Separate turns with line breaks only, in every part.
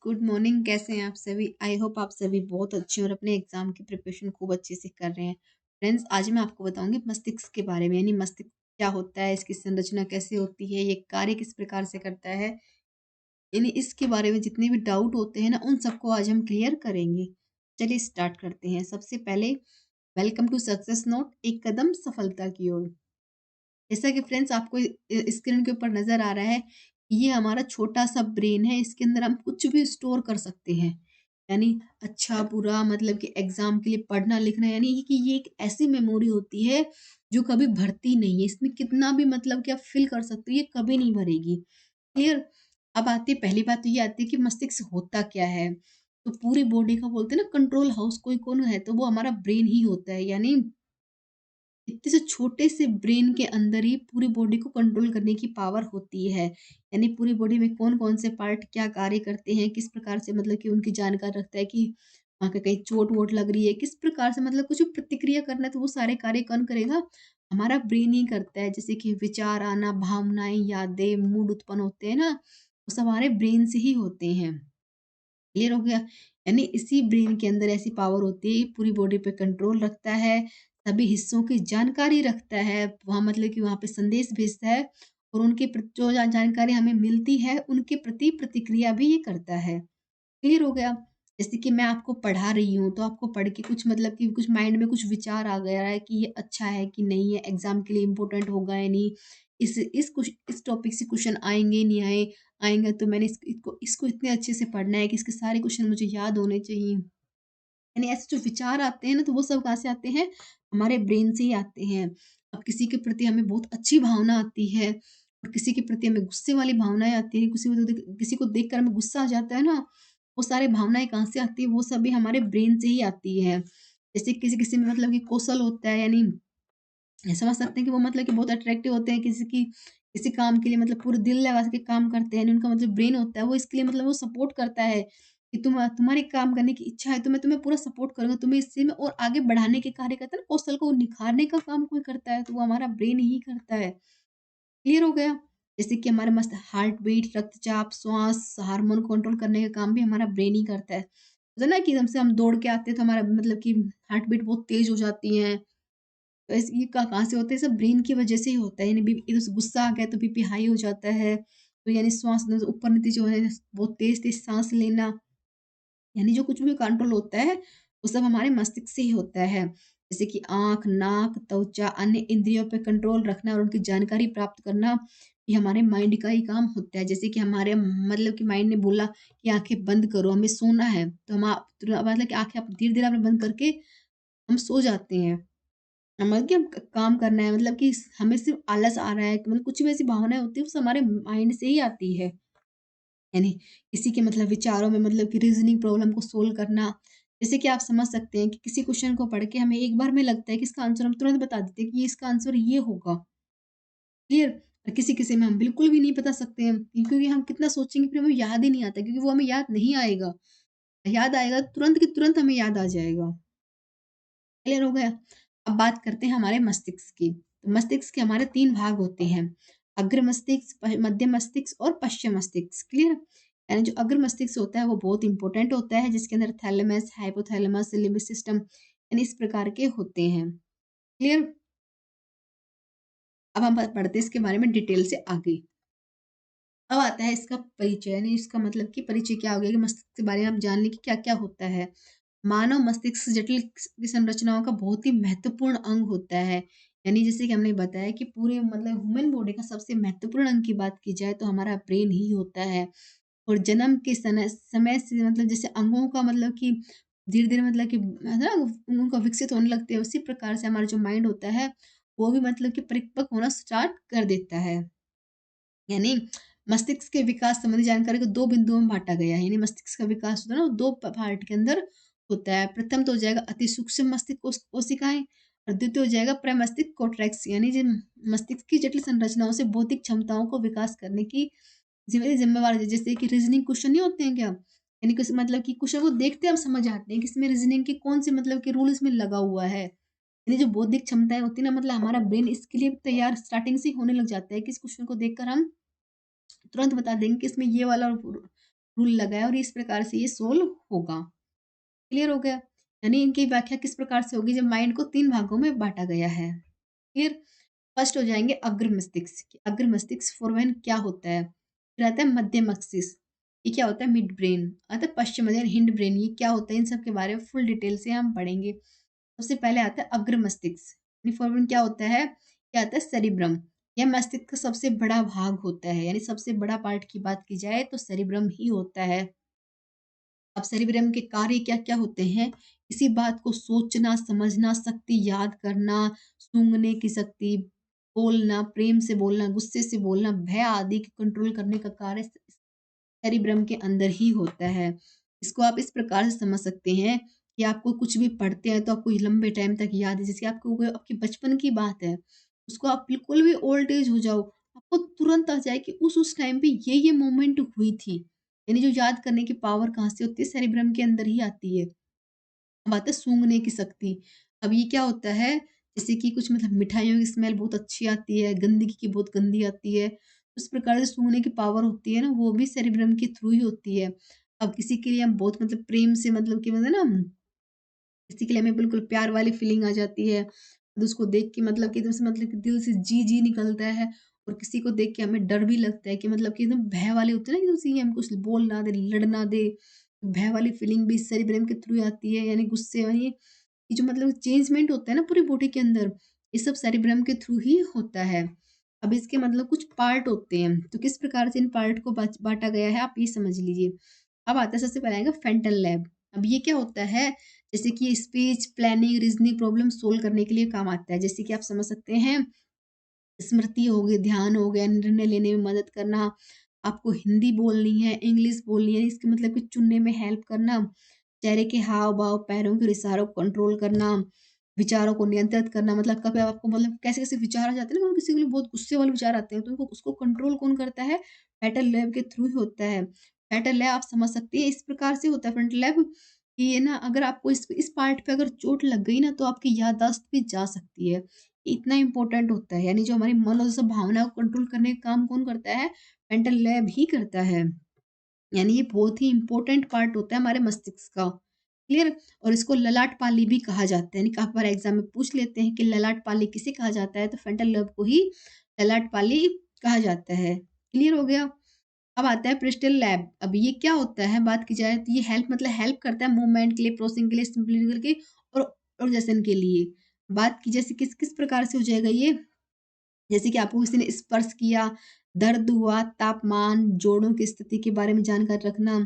Good morning. कैसे हैं आप सभी? आई होप आप सभी बहुत अच्छे और अपने एग्जाम की प्रिपरेशन खूब अच्छे से कर रहे हैं। फ्रेंड्स, आज मैं आपको बताऊंगी मस्तिष्क के बारे में, यानी मस्तिष्क क्या होता है, इसकी संरचना कैसे होती है, ये कार्य किस प्रकार से करता है। यानी इसके बारे में जितने भी डाउट होते हैं ना, उन सबको आज हम क्लियर करेंगे। चलिए स्टार्ट करते हैं। सबसे पहले वेलकम टू सक्सेस नोट, एक कदम सफलता की ओर। जैसा कि फ्रेंड्स आपको स्क्रीन के ऊपर नज़र आ रहा है, ये हमारा छोटा-सा ब्रेन है, इसके अंदर हम कुछ भी स्टोर कर सकते हैं। यानी अच्छा, बुरा मतलब कि एग्ज़ाम के लिए पढ़ना, लिखना, यानी कि ये एक ऐसी मेमोरी होती है, जो कभी भरती नहीं है। इसमें कितना भी मतलब कि आप फ़िल कर सकते हो, ये कभी नहीं भरेगी। क्लियर? अब आती है पहली बात, तो ये आती है कि मस्तिष्क होता क्या है? तो पूरी बॉडी का बोलते हैं ना कंट्रोल हाउस कोई कौन है, तो वो हमारा ब्रेन ही होता है। यानी इतने से छोटे से ब्रेन के अंदर ही पूरी बॉडी को कंट्रोल करने की पावर होती है। यानी पूरी बॉडी में कौन-कौन से पार्ट क्या कार्य करते हैं, किस प्रकार से मतलब कि उनकी जानकारी रखता है कि वहाँ पे कहीं चोट-वोट लग रही है, किस प्रकार से मतलब कुछ भी प्रतिक्रिया करना है, तो वो सारे कार्य कौन करेगा? हमारा ब्रेन ही करता है। जैसे कि विचार आना, भावनाएँ, यादें, मूड उत्पन्न होते हैं ना, वो सब हमारे ब्रेन से ही होते हैं। क्लियर हो गया? यानी इसी ब्रेन के अंदर ऐसी पावर होती है, पूरी बॉडी पे कंट्रोल रखता है, सभी हिस्सों की जानकारी रखता है, वहाँ मतलब कि वहाँ पे संदेश भेजता है और उनके जो जानकारी हमें मिलती है, उनके प्रति प्रतिक्रिया भी ये करता है। क्लियर हो गया? जैसे कि मैं आपको पढ़ा रही हूँ, तो आपको पढ़ के कुछ मतलब कि कुछ माइंड में कुछ विचार आ गया है कि ये अच्छा है कि नहीं है, एग्ज़ाम के लिए इम्पोर्टेंट होगा या नहीं, इस टॉपिक से क्वेश्चन आएँगे, नहीं आएँगे तो मैंने इसको इसको इतने अच्छे से पढ़ना है कि इसके सारे क्वेश्चन मुझे याद होने चाहिए। यानी ऐसे जो विचार आते हैं ना, तो वो सब कहाँ से आते हैं? हमारे ब्रेन से ही आते हैं। अब किसी के प्रति हमें बहुत अच्छी भावना आती है और किसी के प्रति हमें गुस्से वाली भावनाएँ आती हैं, किसी को देखकर हमें गुस्सा आ जाता है ना, वो सारी भावनाएँ कहाँ से आती हैं? वो सभी हमारे ब्रेन से ही आती है। जैसे किसी-किसी में मतलब कि कौशल होता है, यानी ये समझ सकते हैं कि वो मतलब कि बहुत अट्रैक्टिव होते हैं, किसी काम के लिए मतलब पूरे दिल लगा के काम करते हैं, उनका मतलब ब्रेन होता है, वो इसके लिए मतलब वो सपोर्ट करता है कि तुम्हारी काम करने की इच्छा है तो मैं तुम्हें पूरा सपोर्ट करूँगा, तुम्हें इससे में और आगे बढ़ाने के कार्य करता है ना, कौशल को निखारने का काम कोई करता है, तो वो हमारा ब्रेन ही करता है। क्लियर हो गया? जैसे कि हमारे मस्त हार्ट बीट, रक्तचाप, श्वास, हार्मोन कंट्रोल करने का काम भी हमारा ब्रेन ही करता है। होता है ना कि एकदम से हम दौड़ के आते हैं तो हमारा मतलब कि हार्ट बीट बहुत तेज़ हो जाती है। तो ऐसे ये कहाँ से होता है? सब ब्रेन की वजह से ही होता है। यानी एकदम से गुस्सा आ गया तो बीपी हाई हो जाता है। तो यानी श्वास न ऊपर नीचे जो है बहुत तेज़-तेज़ साँस लेना, यानी जो कुछ भी कंट्रोल होता है, वो सब हमारे मस्तिष्क से ही होता है। जैसे कि आँख, नाक, त्वचा, अन्य इंद्रियों पे कंट्रोल रखना और उनकी जानकारी प्राप्त करना, ये हमारे माइंड का ही काम होता है। जैसे कि हमारे मतलब कि माइंड ने बोला कि आँखें बंद करो, हमें सोना है, तो हम आप मतलब कि आँखें आप धीरे-धीरे आपने बंद करके हम सो जाते हैं। मतलब कि हम काम करना है, मतलब कि हमें सिर्फ आलस आ रहा है, मतलब कुछ भी ऐसी भावनाएँ होती है वो सब हमारे माइंड से ही आती है। यानी किसी के मतलब विचारों में मतलब कि रीज़निंग प्रॉब्लम को सोल्व करना, जैसे कि आप समझ सकते हैं कि किसी क्वेश्चन को पढ़ के हमें एक बार में लगता है कि इसका आंसर हम तुरंत बता देते हैं कि ये इसका आंसर ये होगा। क्लियर? और किसी-किसी में हम बिल्कुल भी नहीं बता सकते हैं, क्योंकि हम कितना सोचेंगे फिर हमें याद ही नहीं आता, क्योंकि वो हमें याद नहीं आएगा। याद आएगा तुरंत की तुरंत हमें याद आ जाएगा। क्लियर हो गया? अब बात करते हैं हमारे मस्तिष्क की। तो मस्तिष्क के हमारे 3 भाग होते हैं। अग्र मस्तिष्क, मध्य मस्तिष्क और पश्चिम मस्तिष्क। क्लियर? यानी जो अग्र मस्तिष्क होता है वो बहुत इंपॉर्टेंट होता है, जिसके अंदर थैलेमस, हाइपोथैलेमस, लिम्बिक सिस्टम यानी इस प्रकार के होते हैं। क्लियर? अब हम पढ़ते हैं इसके बारे में डिटेल से आगे। अब आता है इसका परिचय, यानी इसका मतलब कि परिचय क्या हो गया कि मस्तिष्क के बारे में आप जान लें कि क्या-क्या होता है। मानव मस्तिष्क जटिल की संरचनाओं का बहुत ही महत्वपूर्ण अंग होता है। यानी जैसे कि हमने बताया कि पूरे मतलब ह्यूमन बॉडी का सबसे महत्वपूर्ण अंग की बात की जाए तो हमारा ब्रेन ही होता है। और जन्म के समय से मतलब जैसे अंगों का मतलब कि धीरे-धीरे मतलब कि है ना, अंगों का विकसित होने लगते हैं, उसी प्रकार से हमारा जो माइंड होता है, वो भी मतलब कि परिपक्व होना स्टार्ट कर देता है। यानी मस्तिष्क के विकास संबंधी जानकारी को 2 बिंदुओं में बाँटा गया है। यानी मस्तिष्क का विकास होता है ना, वो 2 पार्ट के अंदर होता है। प्रथम तो हो जाएगा अति सूक्ष्म मस्तिष्क कोशिकाएँ और द्वितीय हो जाएगा प्रमस्तिष्क कोर्टेक्स, यानी जिन मस्तिष्क की जटिल संरचनाओं से बौद्धिक क्षमताओं को विकास करने की ज़िम्मेवार है। जैसे कि रीज़निंग क्वेश्चन नहीं होते हैं क्या? यानी किस मतलब कि क्वेश्चन को देखते हम समझ आते हैं कि इसमें रीज़निंग के कौन से मतलब के रूल इसमें लगा हुआ है। यानी जो बौद्धिक क्षमताएँ होती है ना, मतलब हमारा ब्रेन इसके लिए तैयार स्टार्टिंग से ही होने लग जाता है कि इस क्वेश्चन को देखकर हम तुरंत बता देंगे कि इसमें ये वाला रूल लगाया और इस प्रकार से ये सोल्व होगा। क्लियर हो गया? यानी इनकी व्याख्या किस प्रकार से होगी जब माइंड को 3 भागों में बाँटा गया है। क्लियर? फर्स्ट हो जाएँगे अग्र मस्तिष्क। अग्र मस्तिष्क फोरमैन क्या होता है? फिर आता है मध्य मस्तिष्क, ये क्या होता है? Mid brain. आता है पश्चिम मध्य यानी हिंड ब्रेन, ये क्या होता है? इन सब के बारे में फुल डिटेल से हम पढ़ेंगे। सबसे पहले आता है अग्र मस्तिष्क, यानी फोरमैन क्या होता है? क्या आता है? सेरिब्रम। यह मस्तिष्क का सबसे बड़ा भाग होता है, यानी सबसे बड़ा पार्ट की बात की जाए तो सेरिब्रम ही होता है। अब सेरिब्रम के कार्य क्या-क्या होते हैं? किसी बात को सोचना, समझना, शक्ति याद करना, सूँघने की शक्ति, बोलना, प्रेम से बोलना, गुस्से से बोलना, भय आदि को कंट्रोल करने का कार्य सेरिब्रम के अंदर ही होता है। इसको आप इस प्रकार से समझ सकते हैं कि आपको कुछ भी पढ़ते हैं तो आपको लंबे टाइम तक याद है। जैसे आपको कोई आपके बचपन की बात है, उसको आप बिल्कुल भी ओल्ड एज हो जाओ, आपको तुरंत आ जाए कि उस टाइम पे ये मोमेंट हुई थी। यानी जो याद करने की पावर कहाँ से होती है? सेरिब्रम के अंदर ही आती है। अब आता है सूँघने की शक्ति। अब ये क्या होता है? जैसे कि कुछ मतलब मिठाइयों की स्मेल बहुत अच्छी आती है, गंदगी की बहुत गंदी आती है। उस प्रकार से सूँघने की पावर होती है ना, वो भी सेरिब्रम के थ्रू ही होती है। अब किसी के लिए हम बहुत मतलब प्रेम से मतलब कि मतलब ना किसी के लिए हमें बिल्कुल प्यार वाली फीलिंग आ जाती है। तो उसको देख के मतलब कि एकदम से मतलब कि दिल से जी निकलता है और किसी को देख के हमें डर भी लगता है कि मतलब कि एकदम भय वाले होते हैं ना, एकदम से ये हमको कुछ बोल ना दे, लड़ ना दे। भय वाली फीलिंग भी सेरिब्रम के थ्रू आती है, यानी गुस्से वाली ये जो मतलब चेंजमेंट होता है ना पूरी बॉडी के अंदर, ये सब सेरिब्रम के थ्रू ही होता है। अब इसके मतलब कुछ पार्ट होते हैं, तो किस प्रकार से इन पार्ट को बाँटा गया है आप ये समझ लीजिए। अब आता है सबसे पहले आएगा फ्रंटल लैब। अब ये क्या होता है? जैसे कि speech, planning, reasoning problem solve करने के लिए काम आता है। जैसे कि आप समझ सकते हैं, स्मृति हो गई, ध्यान हो गया, निर्णय लेने में मदद करना, आपको हिंदी बोलनी है, इंग्लिश बोलनी है, इसके मतलब कि चुनने में हेल्प करना, चेहरे के हाव-भाव, पैरों के इशारों को कंट्रोल करना, विचारों को नियंत्रित करना, मतलब कभी आपको मतलब कैसे-कैसे विचार आ जाते हैं ना, किसी के लिए बहुत गुस्से वाले विचार आते हैं, तो उनको उसको कंट्रोल कौन करता है? फ्रंटल लैब के थ्रू ही होता है। फ्रंटल लैब आप समझ सकती हैं, इस प्रकार से होता है फ्रंटल लैब कि ये ना अगर आपको इस पार्ट पे अगर चोट लग गई ना, तो आपकी याददाश्त भी जा सकती है। इतना इम्पोर्टेंट होता है, यानी जो हमारी मन और सब भावना को कंट्रोल करने का काम कौन करता है? मेंटल लैब ही करता है। यानी ये बहुत ही इम्पोर्टेंट पार्ट होता है हमारे मस्तिष्क का। क्लियर? और इसको ललाट पाली भी कहा जाता है, यानी काफ़ी बार एग्ज़ाम में पूछ लेते हैं कि ललाट पाली किसे कहा जाता है? तो फ्रंटल लोब को ही ललाट पाली कहा जाता है। क्लियर हो गया? अब आता है प्रेस्टल लैब। अब ये क्या होता है? बात की जाए तो ये हेल्प मतलब हेल्प करता है मूवमेंट के लिए, प्रोसेसिंग के लिए, सिंपलिफिकेशन के और ऑर्गेनाइजेशन के लिए। बात की जैसे किस प्रकार से हो जाएगा ये? जैसे कि आपको किसी ने स्पर्श किया, दर्द हुआ, तापमान, जोड़ों की स्थिति के बारे में जानकारी रखना,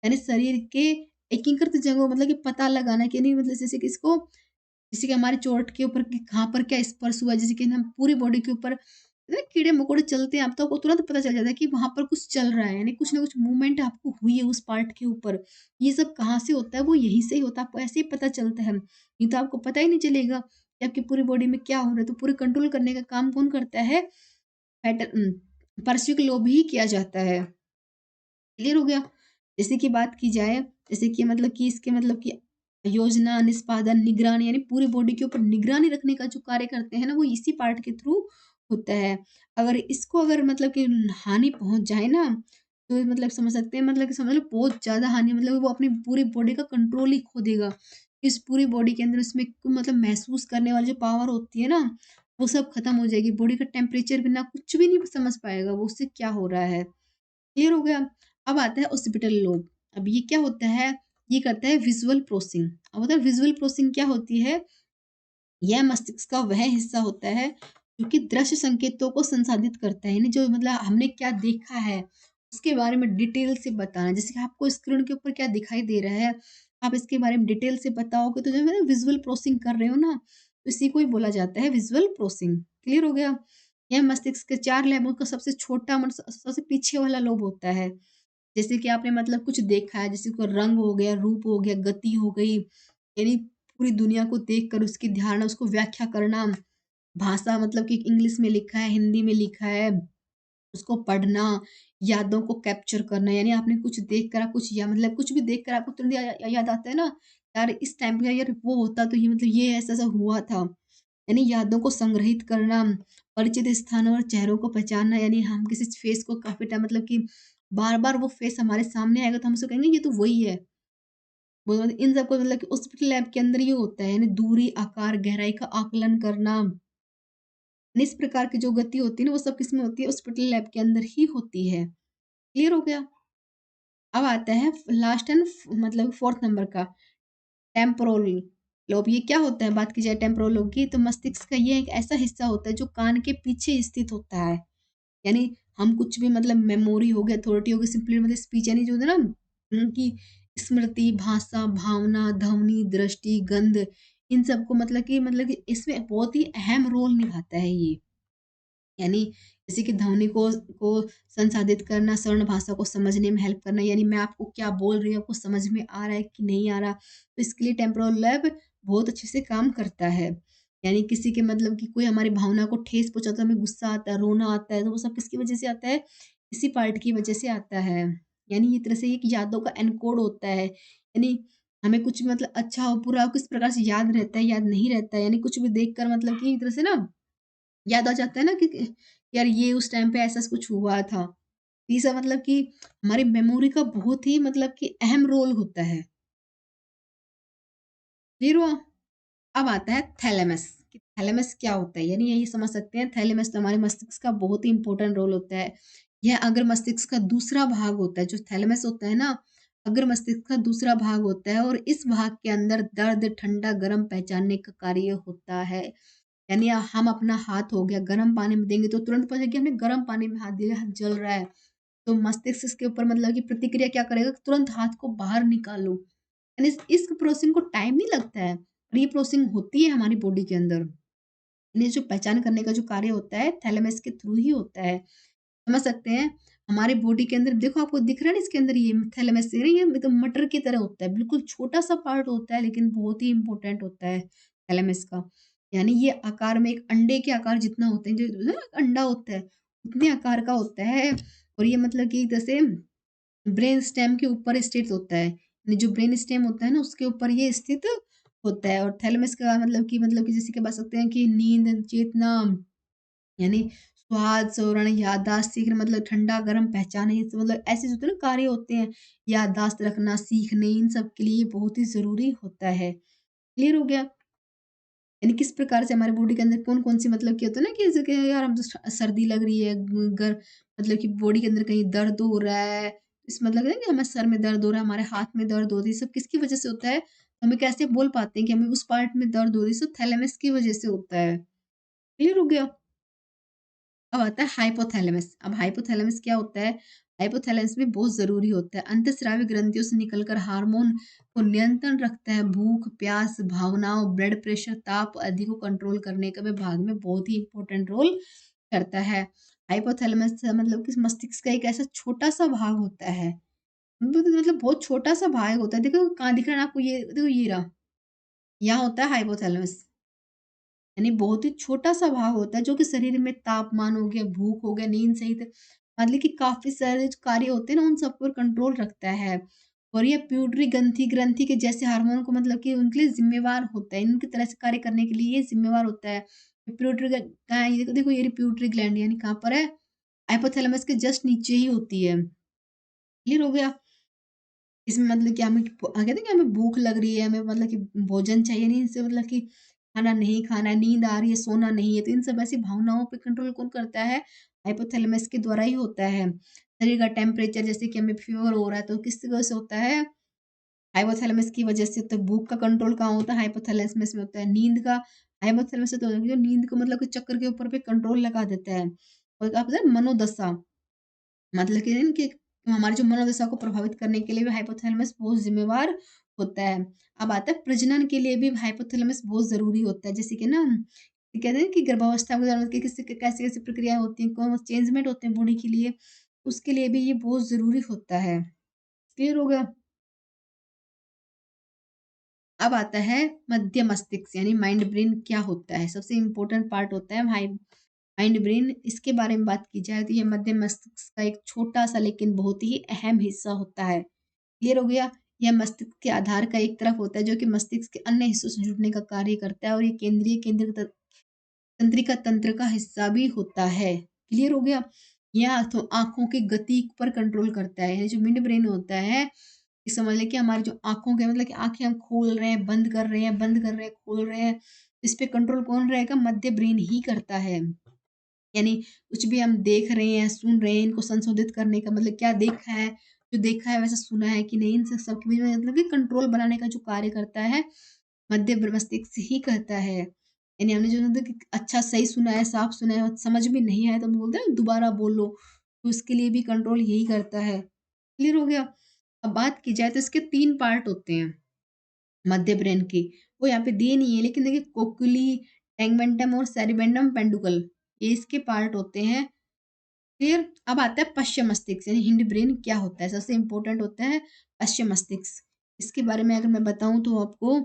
यानी शरीर के एकीकृत जगहों मतलब कि पता लगाना कि नहीं मतलब जैसे कि इसको जैसे कि हमारी चोट के ऊपर कि कहाँ पर क्या स्पर्श हुआ, जैसे कि हम पूरी बॉडी के ऊपर ना कीड़े-मकोड़े चलते हैं, अब तो आपको तुरंत पता चल जाता है कि वहाँ पर कुछ चल रहा है, यानी कुछ ना कुछ मूवमेंट आपको हुई है उस पार्ट के ऊपर। ये सब कहाँ से होता है? वो यहीं से ही होता है, आपको ऐसे ही पता चलता है। नहीं तो आपको पता ही नहीं चलेगा कि आपकी पूरी बॉडी में क्या हो रहा है, तो पूरे कंट्रोल करने का काम कौन करता है? पार्श्विक लोब ही किया जाता है। क्लियर हो गया? जैसे कि बात की जाए, जैसे कि मतलब कि इसके मतलब कि योजना, निष्पादन, निगरानी यानी पूरी बॉडी के ऊपर निगरानी रखने का जो कार्य करते हैं ना, वो इसी पार्ट के थ्रू होता है। अगर इसको अगर मतलब कि हानि पहुँच जाए ना, तो मतलब समझ सकते हैं मतलब कि समझ लो बहुत ज़्यादा हानि मतलब वो अपनी पूरी बॉडी का कंट्रोल ही खो देगा। इस पूरी बॉडी के अंदर उसमें मतलब महसूस करने वाली जो पावर होती है ना, वो सब खत्म हो जाएगी। बॉडी का टेम्परेचर भी ना कुछ भी नहीं समझ पाएगा वो उससे क्या हो रहा है। क्लियर हो गया? अब आता है ऑक्सीपिटल लोब। अब ये क्या होता है? ये करता है विज़ुअल प्रोसेसिंग। अब होता है विज़ुअल प्रोसेसिंग क्या होती है? यह मस्तिष्क का वह हिस्सा होता है जो कि दृश्य संकेतों को संसाधित करता है। यानी जो मतलब हमने क्या देखा है, उसके बारे में डिटेल से बताना। जैसे कि आपको स्क्रीन के ऊपर क्या दिखाई दे रहा है, आप इसके बारे में डिटेल से बताओगे तो जो है विज़ुअल प्रोसेसिंग कर रहे हो ना, तो इसी को ही बोला जाता है विज़ुअल प्रोसेसिंग। क्लियर हो गया? यह मस्तिष्क के 4 लैबों का सबसे छोटा मतलब सबसे पीछे वाला लोब होता है। जैसे कि आपने मतलब कुछ देखा है, जैसे कोई रंग हो गया, रूप हो गया, गति हो गई, यानी पूरी दुनिया को देखकर उसकी धारणा, उसको व्याख्या करना, भाषा मतलब कि इंग्लिश में लिखा है, हिंदी में लिखा है, उसको पढ़ना, यादों को कैप्चर करना, यानी आपने कुछ देख कर आप कुछ या मतलब कुछ भी देखकर आपको तुरंत याद आता है ना, यार इस टाइम पे यार वो होता तो ये मतलब ये ऐसा-ऐसा हुआ था। यानी यादों को संग्रहित करना, परिचित स्थानों और चेहरों को पहचानना, यानी हम किसी फेस को काफ़ी टाइम मतलब कि बार-बार वो फेस हमारे सामने आएगा तो हम उसको कहेंगे ये तो वही है। वो इन सबको मतलब कि हॉस्पिटल लैब के अंदर ये होता है, यानी दूरी, आकार, गहराई का आकलन करना। यानी इस प्रकार की जो गति होती है ना, वो सब किसमें होती है? हॉस्पिटल लैब के अंदर ही होती है। क्लियर हो गया? अब आता है लास्ट एंड मतलब 4th नंबर का टेम्पोरल लोब। ये क्या होता है? बात की जाए टेम्पोरल लोब की, तो मस्तिष्क का ये एक ऐसा हिस्सा होता है जो कान के पीछे स्थित होता है। यानी हम कुछ भी मतलब मेमोरी हो गया, अथॉरिटी हो गई, सिंपली मतलब स्पीच, यानी जो होता है ना कि स्मृति, भाषा, भावना, ध्वनि, दृष्टि, गंध, इन सबको मतलब कि इसमें बहुत ही अहम रोल निभाता है ये। यानी जैसे कि ध्वनि को संसाधित करना, स्वर्ण भाषा को समझने में हेल्प करना, यानी मैं आपको क्या बोल रही हूँ, आपको समझ में आ रहा है कि नहीं आ रहा? तो इसके लिए टेम्पोरल लोब बहुत अच्छे से काम करता है। यानी किसी के मतलब कि कोई हमारी भावना को ठेस पहुँचाता है, हमें गुस्सा आता है, रोना आता है, तो वो सब किसकी वजह से आता है? इसी पार्ट की वजह से आता है। यानी ये तरह से एक यादों का एनकोड होता है। यानी हमें कुछ मतलब अच्छा हो, बुरा हो, किस प्रकार से याद रहता है, याद नहीं रहता है। यानी कुछ भी देखकर मतलब कि एक तरह से ना याद आ जाता है ना कि यार ये उस टाइम पे ऐसा कुछ हुआ था। ये सब मतलब कि हमारी मेमोरी का बहुत ही मतलब कि अहम रोल होता है। फिर वो अब आता है थैलेमस कि थैलेमस क्या होता है? यानी यही समझ सकते हैं, थैलेमस तो हमारे मस्तिष्क का बहुत ही इंपॉर्टेंट रोल होता है। यह अगर मस्तिष्क का दूसरा भाग होता है, जो थैलेमस होता है ना, अगर मस्तिष्क का दूसरा भाग होता है और इस भाग के अंदर दर्द, ठंडा, गरम पहचानने का कार्य होता है। यानी हम अपना हाथ हो गया गर्म पानी में देंगे तो तुरंत पता है कि हमने गर्म पानी में हाथ दिया, हाथ जल रहा है। तो मस्तिष्क इसके ऊपर मतलब कि प्रतिक्रिया क्या करेगा? तुरंत हाथ को बाहर निकालो। यानी इस प्रोसेसिंग को टाइम नहीं लगता है, और ये प्रोसेसिंग होती है हमारी बॉडी के अंदर। यानी जो पहचान करने का जो कार्य होता है, थैलेमस के थ्रू ही होता है। समझ सकते हैं? हमारे बॉडी के अंदर देखो, आपको दिख रहा है ना इसके अंदर ये थैलेमस, ये एकदम मटर की तरह होता है, बिल्कुल छोटा-सा पार्ट होता है लेकिन बहुत ही इम्पोर्टेंट होता है थैलेमस का। यानी ये आकार में एक अंडे के आकार जितना होते हैं, जो ना अंडा होता है, उतने आकार का होता है। और ये मतलब कि जैसे ब्रेन स्टेम के ऊपर स्थित होता है। यानी जो ब्रेन स्टेम होता है ना, उसके ऊपर ये स्थित होता है। और थैलेमस का मतलब कि जैसे कि बता सकते हैं कि नींद, चेतना, यानी स्वाद, स्वरण, याददाश्त, सीखना, मतलब ठंडा, गरम पहचान, ये सब मतलब ऐसे जो होते हैं ना कार्य होते हैं, याददाश्त रखना, सीखने, इन सब के लिए बहुत ही ज़रूरी होता है। क्लियर हो गया? यानी किस प्रकार से हमारे बॉडी के अंदर कौन-कौन सी मतलब क्या होता है ना कि जैसे कि यार हम तो सर्दी लग रही है, मतलब कि बॉडी के अंदर कहीं दर्द हो रहा है, इस मतलब है कि हमें सर में दर्द हो रहा है, हमारे हाथ में दर्द हो रही है, सब किसकी वजह से होता है? हमें कैसे बोल पाते हैं कि हमें उस पार्ट में दर्द हो रही है? सब थैलेमस की वजह से होता है। क्लियर हो गया? अब आता है हाइपोथैलेमस। अब हाइपोथैलेमस क्या होता है? हाइपोथैलेमस भी बहुत ज़रूरी होता है। अंतःस्रावी ग्रंथियों से निकलकर हार्मोन को नियंत्रण रखता है। भूख, प्यास, भावनाओं, ब्लड प्रेशर, ताप आदि को कंट्रोल करने का विभाग में बहुत ही इम्पोर्टेंट रोल करता है। हाइपोथैलेमस मतलब कि मस्तिष्क का एक ऐसा छोटा-सा भाग होता है। मतलब बहुत छोटा-सा भाग होता है। देखो कहाँ दिख रहा है ना आपको? ये देखो, ये रहा। यहाँ होता है हाइपोथैलेमस। यानी बहुत ही छोटा-सा भाग होता है जो कि शरीर में तापमान हो गया, भूख हो गया, नींद सहित मतलब कि काफ़ी सारे जो कार्य होते हैं ना, उन सब पर कंट्रोल रखता है। और ये प्यूटरी ग्रंथि ग्रंथि के जैसे हार्मोन को मतलब कि उनके लिए ज़िम्मेवार होता है, इनकी तरह से कार्य करने के लिए ये ज़िम्मेवार होता है। प्यूटरी ग कहाँ है? ये देखो देखो, ये प्यूटरी ग्लैंड यानी कहाँ पर है? हाइपोथैलेमस के जस्ट नीचे ही होती है। क्लियर हो गया? इसमें मतलब कि हमें कहते हैं कि हमें भूख लग रही है, हमें मतलब कि भोजन चाहिए, नहीं इनसे मतलब कि खाना नहीं खाना है, नींद आ रही है, सोना नहीं है, तो इन सब ऐसी भावनाओं पे कंट्रोल कौन करता है? हाइपोथैलेमस के द्वारा ही होता है। शरीर का टेम्परेचर, जैसे कि हमें फीवर हो रहा है तो किसकी वजह से होता है? हाइपोथैलेमस की वजह से। तो भूख का कंट्रोल कहाँ होता है? हाइपोथैलेमस में होता है। नींद का हाइपोथैलेमस से तो जो नींद को मतलब कि चक्कर के ऊपर पे कंट्रोल लगा देता है। और आप पता है मनोदशा, मतलब कि इनके हमारी जो मनोदशा को प्रभावित करने के लिए भी हाइपोथैलेमस बहुत ज़िम्मेवार होता है। अब आता है प्रजनन के लिए भी हाइपोथैलेमस बहुत ज़रूरी होता है। जैसे कि ना ये कहते हैं कि गर्भावस्था के दौरान कैसी-कैसी प्रक्रियाएँ होती हैं, कौन चेंजमेंट होते हैं बॉडी के लिए, उसके लिए भी ये बहुत ज़रूरी होता है। क्लियर हो गया? अब आता है मध्य मस्तिष्क, यानी माइंड ब्रेन क्या होता है? सबसे इम्पोर्टेंट पार्ट होता है माइंड ब्रेन। इसके बारे में बात की जाए तो ये मध्य मस्तिष्क का एक छोटा-सा लेकिन बहुत ही अहम हिस्सा होता है। क्लियर हो गया? यह मस्तिष्क के आधार का एक तरफ होता है जो कि मस्तिष्क के अन्य हिस्सों से जुड़ने का कार्य करता है, और ये केंद्रीय केंद्र तंत्रिका तंत्र का हिस्सा भी होता है। क्लियर हो गया? या तो आँखों की गति पर कंट्रोल करता है। यानी जो मिड ब्रेन होता है, ये समझ लें कि हमारी जो आँखों के मतलब कि आँखें हम खोल रहे हैं, बंद कर रहे हैं, बंद कर रहे हैं, खोल रहे हैं, इस पे कंट्रोल कौन रहेगा? मध्य ब्रेन ही करता है। यानी कुछ भी हम देख रहे हैं, सुन रहे हैं, इनको संशोधित करने का मतलब क्या देखा है, जो देखा है वैसा सुना है कि नहीं, इन सब के बीच में मतलब कि कंट्रोल बनाने का जो कार्य करता है, मध्य मस्तिष्क ही करता है। यानी हमने जो मतलब कि अच्छा सही सुना है, साफ सुना है और समझ में नहीं आया तो हम बोलते हैं ना दोबारा बोलो, तो उसके लिए भी कंट्रोल यही करता है। क्लियर हो गया? अब बात की जाए तो इसके 3 पार्ट होते हैं मध्य ब्रेन के। वो यहाँ पे दिए नहीं है लेकिन देखिए कोक्यूली, टैगमेंटम और सेरिबेंडम पेडुकल, ये इसके पार्ट होते हैं। क्लियर? अब आता है पश्चिम मस्तिष्क यानी हिंड ब्रेन क्या होता है? सबसे इम्पोर्टेंट होता है पश्चिम मस्तिष्क। इसके बारे में अगर मैं बताऊँ तो आपको,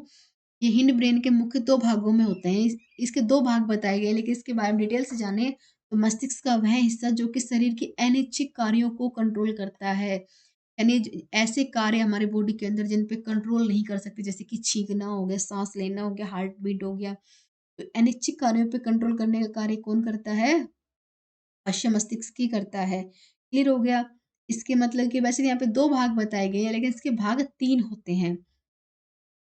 ये हिंड ब्रेन के मुख्य 2 भागों में होते हैं। इसके 2 भाग बताए गए लेकिन इसके बारे में डिटेल से जाने तो मस्तिष्क का वह हिस्सा जो कि शरीर के अनैच्छिक कार्यों को कंट्रोल करता है। यानी ऐसे कार्य हमारे बॉडी के अंदर जिन पे कंट्रोल नहीं कर सकते, जैसे कि छींकना हो गया, सांस लेना हो गया, हार्ट बीट हो गया, तो अनैच्छिक कार्यों पे कंट्रोल करने का कार्य कौन करता है? पश्चिम मस्तिष्क ही करता है। क्लियर हो गया? इसके मतलब कि वैसे यहाँ पे 2 भाग बताए गए हैं लेकिन इसके भाग 3 होते हैं।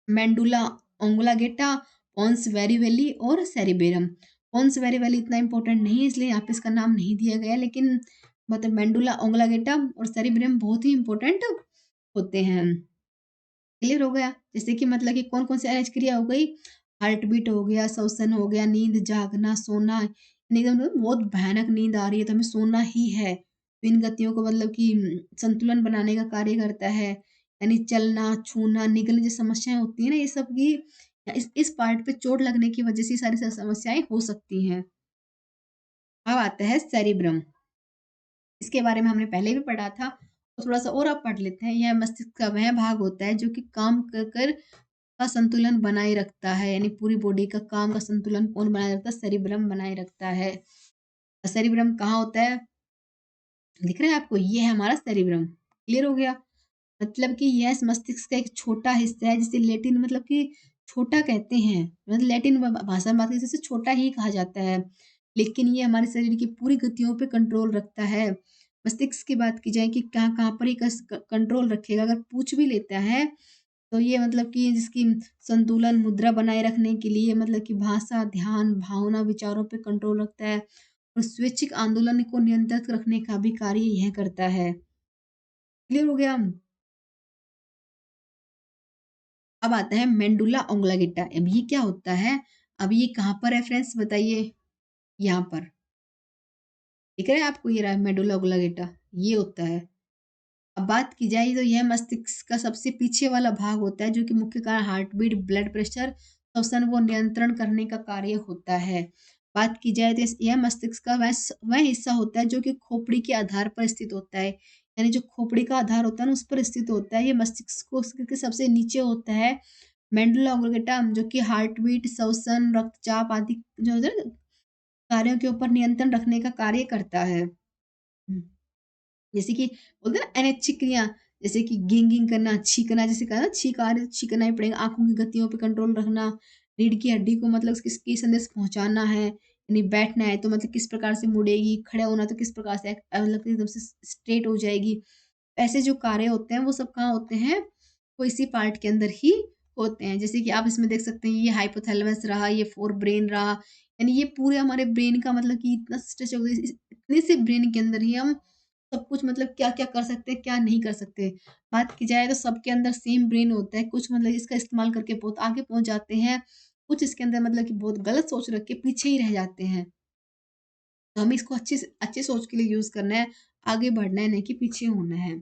मेंडुला ओंगुलागेटा, पोन्स वेरिवेली और सेरिबेरम। पोन्स वेरिवेली इतना इम्पोर्टेंट नहीं है इसलिए यहाँ पे इसका नाम नहीं दिया गया, लेकिन मतलब मेंडुला ओंगुलागेटा और सेरिबेरम बहुत ही इम्पोर्टेंट होते हैं। क्लियर हो गया? जैसे कि मतलब कि कौन-कौन सी अहज क्रिया हो गई, हार्ट बीट हो गया, श्वसन हो गया, नींद, जागना, सोना, यानी एकदम बहुत भयानक नींद आ रही है तो हमें सोना ही है। तो इन गतियों को मतलब कि संतुलन बनाने का कार्य करता है। यानी चलना, छूना, निगलने जैसी समस्याएँ होती हैं ना, ये सब की इस पार्ट पे चोट लगने की वजह से ये सारी समस्याएँ हो सकती हैं। अब आता है सेरिब्रम। इसके बारे में हमने पहले भी पढ़ा था, तो थोड़ा-सा और अब पढ़ लेते हैं। यह मस्तिष्क का वह भाग होता है जो कि काम कर कर का संतुलन बनाए रखता है, यानी पूरी बॉडी का काम का संतुलन कौन बनाए रखता है? सेरिब्रम बनाए रखता है। सेरिब्रम कहाँ होता है? दिख रहा है आपको? ये है हमारा सेरिब्रम। क्लियर हो गया? मतलब कि यह मस्तिष्क का एक छोटा हिस्सा है जिसे लैटिन मतलब कि छोटा कहते हैं। मतलब लैटिन भाषा में बात करें तो इसे छोटा ही कहा जाता है। लेकिन ये हमारे शरीर की पूरी गतियों पे कंट्रोल रखता है। मस्तिष्क की बात की जाए कि कहाँ-कहाँ पर ये कंट्रोल रखेगा, अगर पूछ भी लेता है तो ये मतलब कि जिसकी संतुलन मुद्रा बनाए रखने के लिए मतलब कि भाषा, ध्यान, भावना, विचारों पे कंट्रोल रखता है और स्वैच्छिक आंदोलन को नियंत्रित रखने का भी कार्य यह करता है। क्लियर हो गया? अब आता है मेंडुला ओंग्लागिट्टा। अब ये क्या होता है? अब ये कहाँ पर है फ्रेंड्स बताइए? यहाँ पर। दिख रहा है आपको ये रहा मेडुला ओब्लांगेटा, ये होता है। अब बात की जाए तो यह मस्तिष्क का सबसे पीछे वाला भाग होता है जो कि मुख्य कारण हार्ट बीट, ब्लड प्रेशर, श्वसन को नियंत्रण करने का कार्य होता है। बात की जाए तो यह मस्तिष्क का वह हिस्सा होता है जो कि खोपड़ी के आधार पर स्थित होता है। यानी जो खोपड़ी का आधार होता है ना उस पर स्थित होता है। ये मस्तिष्क को के सबसे नीचे होता है मेडुला ओब्लांगेटा, जो कि हार्ट बीट, श्वसन, रक्तचाप आदि जो है ना कार्यों के ऊपर नियंत्रण रखने का कार्य करता है। जैसे कि बोलते हैं ना अनैच्छिक क्रिया, जैसे कि गिंगिंग करना, छींकना, जैसे कहा ना छींक आ रही है तो छींकना ही पड़ेगा, आँखों की गतियों पे कंट्रोल रखना, रीढ़ की हड्डी को मतलब किस संदेश पहुँचाना है, यानी बैठना है तो मतलब किस प्रकार से मुड़ेगी, खड़े होना तो किस प्रकार से मतलब कि एकदम से स्ट्रेट हो जाएगी। ऐसे जो कार्य होते हैं वो सब कहाँ होते हैं? वो इसी पार्ट के अंदर ही होते हैं। जैसे कि आप इसमें देख सकते हैं ये हाइपोथैलेमस रहा, ये फोर ब्रेन रहा, यानी ये पूरे हमारे ब्रेन का मतलब कि इतना स्ट्रेच हो गया, इतने से ब्रेन के अंदर ही हम सब कुछ मतलब क्या-क्या कर सकते हैं, क्या नहीं कर सकते। बात की जाए तो सबके अंदर सेम ब्रेन होता है, कुछ मतलब इसका इस्तेमाल करके बहुत आगे पहुँच जाते हैं, कुछ इसके अंदर मतलब कि बहुत गलत सोच रख के पीछे ही रह जाते हैं। तो हमें इसको अच्छी सोच के लिए यूज़ करना है, आगे बढ़ना है, नहीं कि पीछे होना है।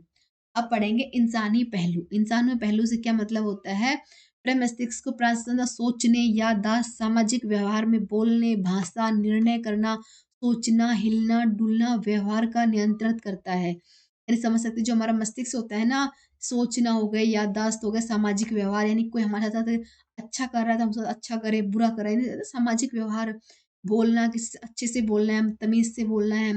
अब पढ़ेंगे इंसानी पहलू। इंसानी पहलू से क्या मतलब होता है? मस्तिष्क को प्रायः सोचने, याददाश्त, सामाजिक व्यवहार में बोलने, भाषा, निर्णय करना, सोचना, हिलना, डुलना, व्यवहार का नियंत्रित करता है। यानी समझ सकते हैं जो हमारा मस्तिष्क होता है ना, सोचना हो गया, याददाश्त हो गया, सामाजिक व्यवहार यानी कोई हमारे साथ अच्छा कर रहा है तो हम उसके साथ अच्छा करें, बुरा करें, यानी सामाजिक व्यवहार, बोलना किसी से अच्छे से बोलना है, तमीज़ से बोलना है,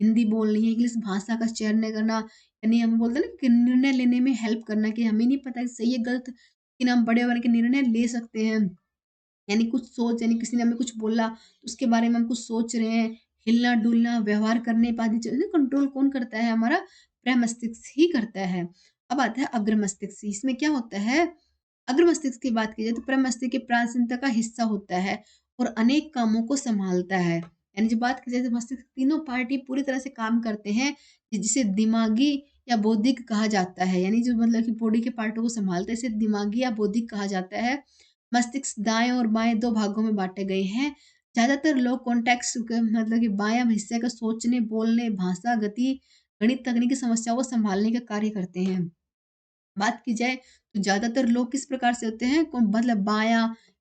हिंदी बोलनी है, इंग्लिश भाषा का चयन नहीं करना, यानी हम बोलते हैं ना कि निर्णय लेने में हेल्प करना कि हमें नहीं पता है सही है गलत, लेकिन हम बड़े होकर के निर्णय ले सकते हैं। यानी कुछ सोच, यानी किसी ने हमें कुछ बोला तो उसके बारे में हम कुछ सोच रहे हैं, हिलना-डुलना, व्यवहार करने पे आदि चीज़ें कंट्रोल कौन करता है? हमारा प्रमस्तिष्क ही करता है। अब आता है अग्र मस्तिष्क, इसमें क्या होता है? अग्र मस्तिष्क की बात की जाए तो प्रमस्तिष्क के प्राणतंत्र का हिस्सा होता है और अनेक कामों को सँभालता है। यानी जो बात की जाए तो मस्तिष्क तीनों पार्ट ही पूरी तरह से काम करते हैं, जिसे दिमागी या बौद्धिक कहा जाता है। यानी जो मतलब कि बॉडी के पार्टों को सँभालता है, इसे दिमागी या बौद्धिक कहा जाता है। मस्तिष्क दाएँ और बाएँ 2 भागों में बाँटे गए हैं। ज़्यादातर लोग कॉन्टेक्स्ट क मतलब कि बायाँ हिस्से का सोचने, बोलने, भाषा, गति, गणित, तकनीकी समस्याओं को सँभालने का कार्य करते हैं। बात की जाए तो ज़्यादातर लोग किस प्रकार से होते हैं मतलब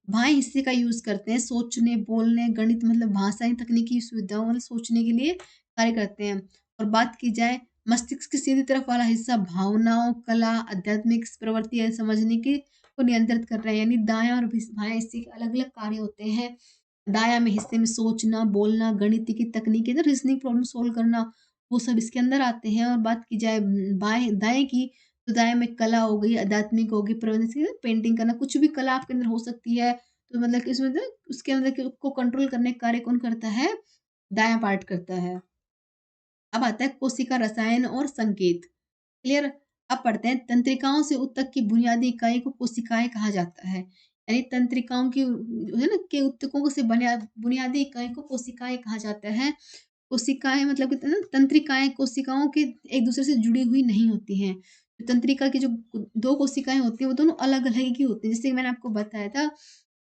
बाएँ हिस्से का यूज़ करते हैं सोचने, बोलने, गणित मतलब भाषाएँ, तकनीकी सुविधाओं मतलब सोचने के लिए कार्य करते हैं। और बात की जाए मस्तिष्क की सीधी तरफ वाला हिस्सा भावनाओं, कला, आध्यात्मिक प्रवृत्ति या समझने की को नियंत्रित कर रहा है। यानी दायाँ और बाएँ हिस्से के अलग-अलग कार्य होते हैं। दायाँ में हिस्से में सोचना, बोलना, गणित की तकनीकी ना रीज़निंग प्रॉब्लम सॉल्व करना, वो सब इसके अंदर आते हैं। और बात की जाए बाएँ दाएँ की तो दाएँ में कला हो गई, आध्यात्मिक हो गई, जैसे पेंटिंग करना, कुछ भी कला आपके अंदर हो सकती है। तो मतलब कि इसमें ना उसके अंदर के को कंट्रोल करने का कार्य कौन करता है? दायाँ पार्ट करता है। अब आता है कोशिका रसायन और संकेत। क्लियर? अब पढ़ते हैं तंत्रिकाओं से ऊतक की बुनियादी इकाई को कोशिकाएँ कहा जाता है। यानी तंत्रिकाओं की जो है ना के ऊतकों से बना बुनियादी इकाई को कोशिकाएँ कहा जाता है। कोशिकाएँ मतलब कहते हैं ना तंत्रिकाएँ कोशिकाओं के एक-दूसरे से जुड़ी हुई नहीं होती हैं। तंत्रिका की जो 2 कोशिकाएँ होती हैं वो दोनों अलग-अलग ही होती हैं। जैसे कि मैंने आपको बताया था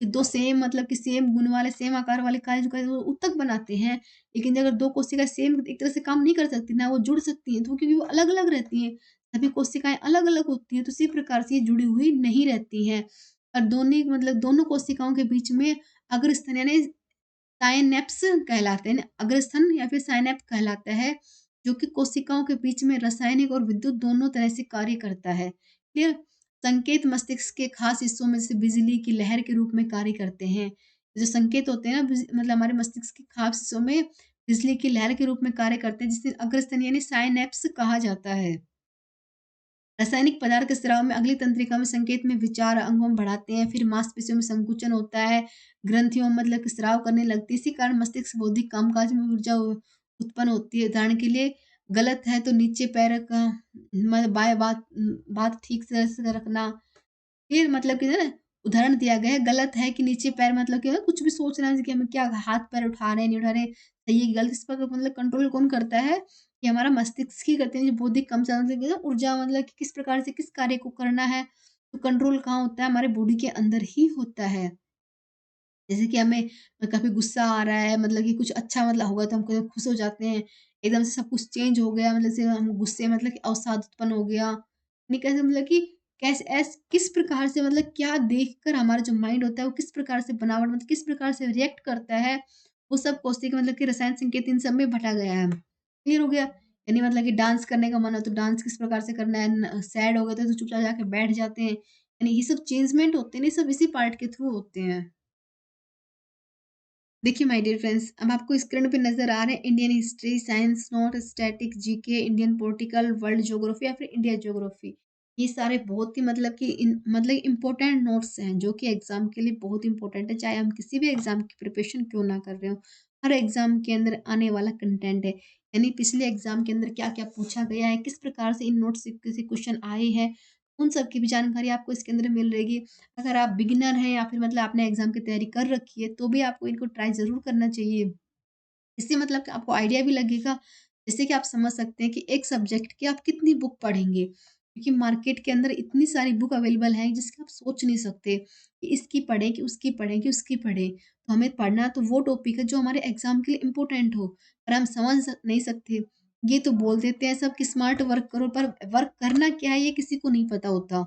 कि 2 सेम मतलब कि सेम गुण वाले, सेम आकार वाले कार्य जो करें वो ऊतक बनाते हैं। लेकिन अगर 2 कोशिकाएँ सेम एक तरह से काम नहीं कर सकती ना वो जुड़ सकती हैं तो क्योंकि वो अलग-अलग रहती हैं। सभी कोशिकाएँ अलग-अलग होती हैं तो इसी प्रकार से ये जुड़ी हुई नहीं रहती हैं। और दोनों कोशिकाओं के बीच में अग्रस्थान यानी साइनैप्स कहलाते हैं। अग्रस्थान या फिर साइनैप्स कहलाता है, जो कि कोशिकाओं के बीच में रासायनिक और विद्युत दोनों तरह से कार्य करता है। क्लियर? संकेत मस्तिष्क के खास हिस्सों में जैसे बिजली की लहर के रूप में कार्य करते हैं। जो संकेत होते हैं ना मतलब हमारे मस्तिष्क के खास हिस्सों में बिजली की लहर के रूप में कार्य करते हैं, जिसे अग्रस्थान यानी साइनैप्स कहा जाता है। रासायनिक पदार्थ के स्राव में अगली तंत्रिका में संकेत में विचार अंगों में बढ़ाते हैं, फिर मांसपेशियों में संकुचन होता है, ग्रंथियों में मतलब कि स्राव करने लगती है। इसी कारण मस्तिष्क बौद्धिक कामकाज में ऊर्जा उत्पन्न होती है। उदाहरण के लिए गलत है तो नीचे पैर का बाएँ बात ठीक से रखना। फिर मतलब कि ना उदाहरण दिया गया है, गलत है कि नीचे पैर मतलब कि कुछ भी सोच रहे हैं कि हम क्या हाथ-पैर उठा रहे हैं, नहीं उठा रहे, सही है कि गलत, इस पर मतलब कंट्रोल कौन करता है? ये हमारा मस्तिष्क ही करते हैं। जो बौद्धिक कम से मतलब कि ना ऊर्जा मतलब कि किस प्रकार से किस कार्य को करना है, तो कंट्रोल कहाँ होता है? हमारे बॉडी के अंदर ही होता है। जैसे कि हमें कभी गुस्सा आ रहा है मतलब कि कुछ अच्छा मतलब हुआ तो हम कहीं खुश हो जाते हैं। एकदम से सब कुछ चेंज हो गया मतलब से हम गुस्से मतलब कि अवसाद उत्पन्न हो गया। नहीं कैसे मतलब कि कैसे किस प्रकार से मतलब क्या देखकर हमारा जो माइंड होता है वो किस प्रकार से बनावट मतलब किस प्रकार से रिएक्ट करता है, वो सब कोशिका मतलब कि रसायन संकेत इन सब में बँटा गया है। क्लियर हो गया? यानी मतलब कि डांस करने का मन हो तो डांस किस प्रकार से करना है, सैड हो गए तो चुपचाप जाके बैठ जाते हैं। यानी ये सब चेंजमेंट होते हैं, ये सब इसी पार्ट के थ्रू होते हैं। देखिए माय डियर फ्रेंड्स, अब आपको स्क्रीन पे नज़र आ रहे हैं Indian history, science note, static, GK, Indian political, world geography या फिर इंडिया ज्योग्राफी। ये सारे बहुत ही मतलब कि मतलब इम्पोर्टेंट नोट्स हैं जो कि एग्जाम के लिए बहुत इंपॉर्टेंट है, चाहे हम किसी भी एग्जाम की प्रिपरेशन क्यों ना कर रहे हो। हर एग्जाम के अंदर आने वाला कंटेंट है। यानी पिछले एग्जाम के अंदर क्या क्या पूछा गया है, किस प्रकार से इन नोट्स से क्वेश्चन आए हैं, उन सब की भी जानकारी आपको इसके अंदर मिल रहेगी। अगर आप बिगिनर हैं या फिर मतलब आपने एग्ज़ाम की तैयारी कर रखी है, तो भी आपको इनको ट्राई ज़रूर करना चाहिए। इससे मतलब कि आपको आइडिया भी लगेगा, जिससे कि आप समझ सकते हैं कि एक सब्जेक्ट की आप कितनी बुक पढ़ेंगे। क्योंकि मार्केट के अंदर इतनी सारी बुक अवेलेबल हैं, जिसके आप सोच नहीं सकते कि इसकी पढ़ें, कि उसकी पढ़ें, कि उसकी पढ़ें। तो हमें पढ़ना तो वो टॉपिक है जो हमारे एग्ज़ाम के लिए इम्पोर्टेंट हो, पर हम समझ नहीं सकते। ये तो बोल देते हैं सब कि स्मार्ट वर्क करो, पर वर्क करना क्या है, ये किसी को नहीं पता होता।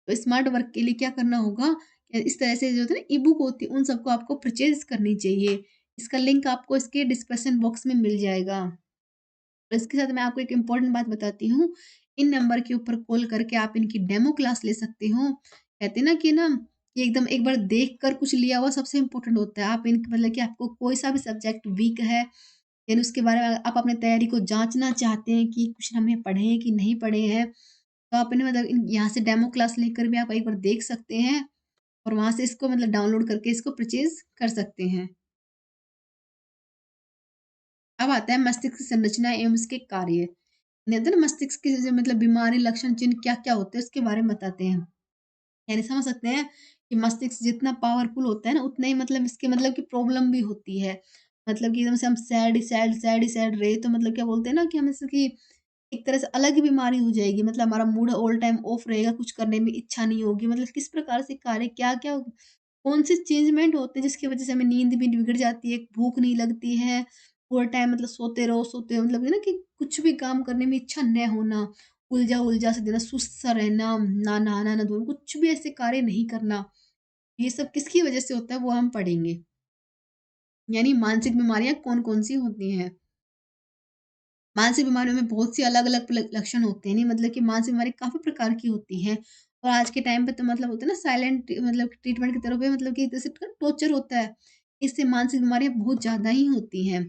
तो स्मार्ट वर्क के लिए क्या करना होगा, इस तरह से जो होता है ना ई-बुक होती है, उन सबको आपको परचेज़ करनी चाहिए। इसका लिंक आपको इसके डिस्क्रिप्शन बॉक्स में मिल जाएगा। और इसके साथ मैं आपको एक इम्पोर्टेंट बात बताती हूँ, इन नंबर के ऊपर कॉल करके आप इनकी डेमो क्लास ले सकते हो। कहते हैं ना कि ये एकदम एक बार देख कर कुछ लिया हुआ सबसे इम्पोर्टेंट होता है। आप इन मतलब कि आपको कोई-सा भी सब्जेक्ट वीक है, यानी उसके बारे में आप अपनी तैयारी को जाँचना चाहते हैं कि कुछ हमने पढ़े हैं कि नहीं पढ़े हैं, तो आप इन्हें मतलब इन यहाँ से डेमो क्लास लेकर भी आप एक बार देख सकते हैं और वहाँ से इसको मतलब डाउनलोड करके इसको परचेज़ कर सकते हैं। अब आता है मस्तिष्क की संरचना एवं इसके कार्य। नहीं होता ना मस्तिष्क के जो मतलब बीमारी, लक्षण, चिन्ह क्या-क्या होते हैं उसके बारे में बताते हैं। यानी समझ सकते हैं कि मस्तिष्क जितना पावरफुल होता है ना, उतना ही मतलब इसके मतलब की प्रॉब्लम भी होती है। मतलब कि एकदम से हम सैड ही सैड रहे तो मतलब क्या बोलते हैं ना कि हम जैसे कि एक तरह से अलग ही बीमारी हो जाएगी। मतलब हमारा मूड ऑल टाइम ऑफ रहेगा, कुछ करने में इच्छा नहीं होगी। मतलब किस प्रकार से कार्य क्या-क्या कौन से चेंजमेंट होते हैं जिसकी वज़ह से हमें नींद भी बिगड़ जाती है, भूख नहीं लगती है, पूरा टाइम मतलब सोते रहो मतलब है ना कि कुछ भी काम करने में इच्छा न होना, उलझा-उलझा सा देना, सुस्त सा रहना, ना नहाना, ना धोना, कुछ भी ऐसे कार्य नहीं करना। ये सब किसकी वज़ह से होता है वो हम पढ़ेंगे। यानी मानसिक बीमारियाँ कौन-कौन सी होती हैं। मानसिक बीमारियों में बहुत सी अलग-अलग लक्षण होते हैं, नहीं मतलब कि मानसिक बीमारी काफ़ी प्रकार की होती हैं और आज के टाइम पे तो मतलब होता है ना साइलेंट मतलब ट्रीटमेंट की तरफ है मतलब कि जैसे टॉर्चर होता है, इससे मानसिक बीमारियाँ बहुत ज़्यादा ही होती हैं।